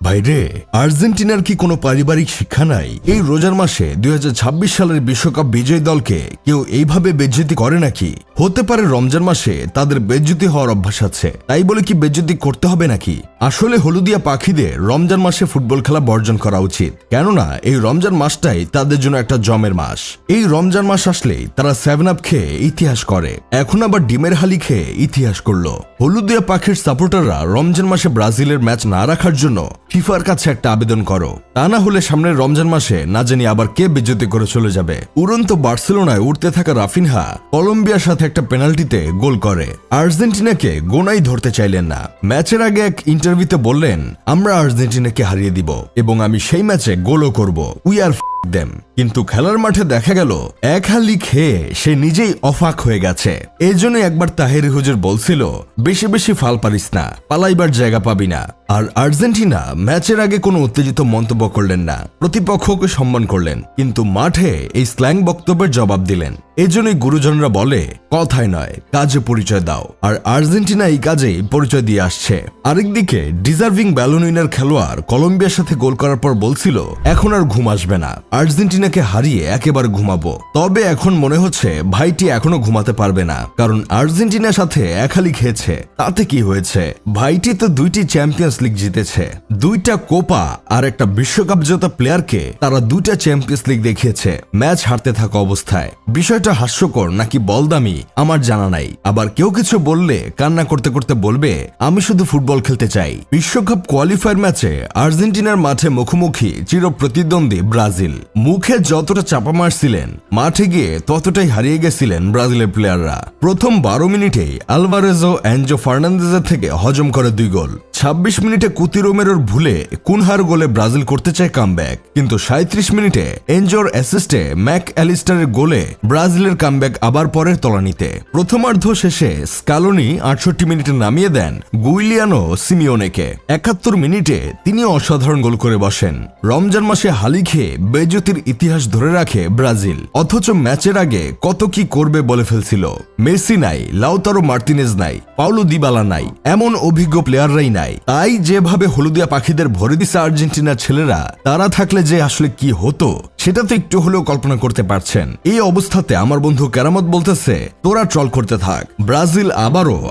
ভাইরে, আর্জেন্টিনার কি কোনো পারিবারিক শিক্ষা নাই? এই রোজার মাসে 2026 সালের বিশ্বকাপ বিজয়ী দলকে কেউ এইভাবে বেজ্জতি করে নাকি? হতে পারে রমজান মাসে তাদের বেজ্জতি হওয়ার অভ্যাস আছে, তাই বলে কি বেজ্জতি করতে হবে নাকি? আসলে হলুদিয়া পাখিদের রমজান মাসে ফুটবল খেলা বর্জন করা উচিত, কেননা এই রমজান মাসটাই তাদের জন্য একটা জমের মাস। এই রমজান মাস আসলেই তারা 7 আপ খেয়ে ইতিহাস করে, এখন আবার ডিমের হালি খেয়ে ইতিহাস করলো। হলুদিয়া পাখির সাপোর্টাররা রমজান মাসে ব্রাজিলের ম্যাচ না রাখার জন্য ফিফার কাছে একটা আবেদন করো, তা না হলে সামনের রমজান মাসে না জানি আবার কে বেজ্জতি করে চলে যাবে। উড়ন্ত বার্সেলোনায় উঠতে থাকা রাফিনহা কলম্বিয়ার সাথে একটা পেনাল্টিতে গোল করে। আর্জেন্টিনাকে গোনাই ধরতে চাইলেন না। ম্যাচের আগে এক ইন্টারভিউতে বললেন, আমরা আর্জেন্টিনাকে হারিয়ে দিব এবং আমি সেই ম্যাচে গোলও করব, উই আর দেম। কিন্তু খেলার মাঠে দেখা গেল এক হালি খেয়ে সে নিজেই অফাক হয়ে গেছে। এই জন্য একবার তাহের হুজুর বলছিল, বেশি বেশি ফাল পারিস না, পালাইবার জায়গা পাবি না। আর আর্জেন্টিনা ম্যাচের আগে কোনো উত্তেজিত মন্তব্য করলেন না, প্রতিপক্ষকে সম্মান করলেন, কিন্তু মাঠে এই স্ল্যাং বক্তব্যের জবাব দিলেন। এজন্যই গুরুজনরা বলে, কথায় নয় কাজে পরিচয় দাও। আর আর্জেন্টিনা এই কাজেই পরিচয় দিয়ে আসছে। আরেকদিকে ডিজার্ভিং ব্যালন উইনার খেলোয়াড় কলম্বিয়ার সাথে গোল করার পর বলছিল, এখন আর ঘুম আসবে না, আর্জেন্টিনাকে হারিয়ে একেবারে ঘুমাবো। তবে এখন মনে হচ্ছে ভাইটি এখনো ঘুমাতে পারবে না, কারণ আর্জেন্টিনার সাথে এক হালি খেয়েছে, তাতে কি হয়েছে? ভাইটি তো 2টি চ্যাম্পিয়ন্স লিগ জিতেছে, 2টা কোপা আর একটা বিশ্বকাপ জেতা প্লেয়ারকে তারা 2টা চ্যাম্পিয়ন্স লিগ দেখিয়েছে ম্যাচ হারতে থাকা অবস্থায়। বিষয়টা হাস্যকর নাকি বলদামি আমার জানা নাই। আবার কেউ কিছু বললে কান্না করতে করতে বলবে, আমি শুধু ফুটবল খেলতে চাই। বিশ্বকাপ কোয়ালিফায়ার ম্যাচে আর্জেন্টিনার মাঠে মুখোমুখি চির প্রতিদ্বন্দ্বী ব্রাজিল। মুখে যতটা চাপা মারছিলেন, মাঠে গিয়ে ততটাই হারিয়ে গেছিলেন ব্রাজিলের প্লেয়াররা। প্রথম 12 মিনিটেই আলভারেজো এনজো ফার্নান্দেজের থেকে হজম করে 2 গোল। 26 মিনিটে কুতি রোমেরোর ভুলে কুনহার গোলে ব্রাজিল করতে চায় কামব্যাক, কিন্তু 37 মিনিটে এনজোর অ্যাসিস্টে ম্যাক অ্যালিস্টারের গোলে ব্রাজিলের কামব্যাক আবার পরের তলানিতে। প্রথমার্ধ শেষে স্কালোনি 68 মিনিটে নামিয়ে দেন গুইলিয়ানো সিমিওনেকে। 71 মিনিটে তিনি অসাধারণ গোল করে বসেন। রমজান মাসে হালি খেয়ে বেজ্জতির ইতিহাস ধরে রাখে ব্রাজিল, অথচ ম্যাচের আগে কত কি করবে বলে ফেলছিল। মেসি নাই, লাউতারো মার্টিনেজ নাই, পাউলো দিবালা নাই, এমন অভিজ্ঞ প্লেয়াররাই নাই। তাই যেভাবে হলুদিয়া পাখিদের ভরে দিছে আর্জেন্টিনার ছেলেরা, তারা থাকলে যে আসলে কি হতো সেটা তো একটু হলেও কল্পনা করতে পারছেন। এই অবস্থাতে আমার বন্ধু কেরামত বলতেছে, তোরা ট্রল করতে থাক, ব্রাজিল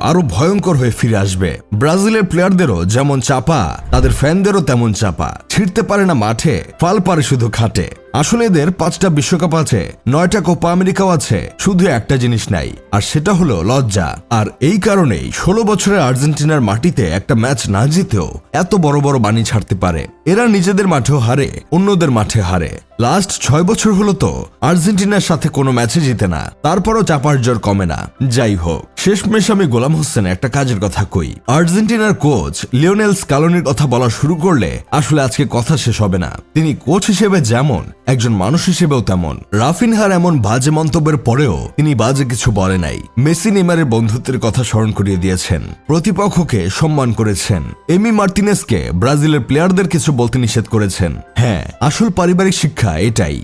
আরো ভয়ঙ্কর হয়ে ফিরে আসবে। ব্রাজিলের প্লেয়ারদেরও যেমন চাপা, তাদের ফ্যানদেরও তেমন চাপা। ছিঁড়তে পারে না মাঠে, ফাল পারে শুধু খাটে। আসলে এদের 5টা বিশ্বকাপ আছে, 9টা কোপা আমেরিকাও আছে, শুধু একটা জিনিস নাই, আর সেটা হলো লজ্জা। আর এই কারণেই 16 বছরের আর্জেন্টিনার মাটিতে একটা ম্যাচ না জিতেও এত বড় বড় বাণী ছাড়তে পারে। এরা নিজেদের মাঠেও হারে, অন্যদের মাঠে হারে। লাস্ট 6 বছর হলো তো আর্জেন্টিনার সাথে কোনো ম্যাচে জিতে না, তারপরও চাপার জোর কমে না। যাই হোক, শেষমেশ আমি গোলাম হোসেন একটা কাজের কথা কই। আর্জেন্টিনার কোচ লিওনেল স্কালোনির কথা বলা শুরু করলে আসলে আজকে কথা শেষ হবে না। তিনি কোচ হিসেবে যেমন, একজন মানুষ হিসেবেও তেমন। রাফিনহার এমন বাজে মন্তব্যের পরেও তিনি বাজে কিছু বলে নাই। মেসি নেইমারের বন্ধুত্বের কথা স্মরণ করিয়ে দিয়েছেন, প্রতিপক্ষকে সম্মান করেছেন, এমি মার্টিনেজকে ব্রাজিলের প্লেয়ারদের কিছু বলতে নিষেধ করেছেন। হ্যাঁ, আসল পারিবারিক শিক্ষা এটাই।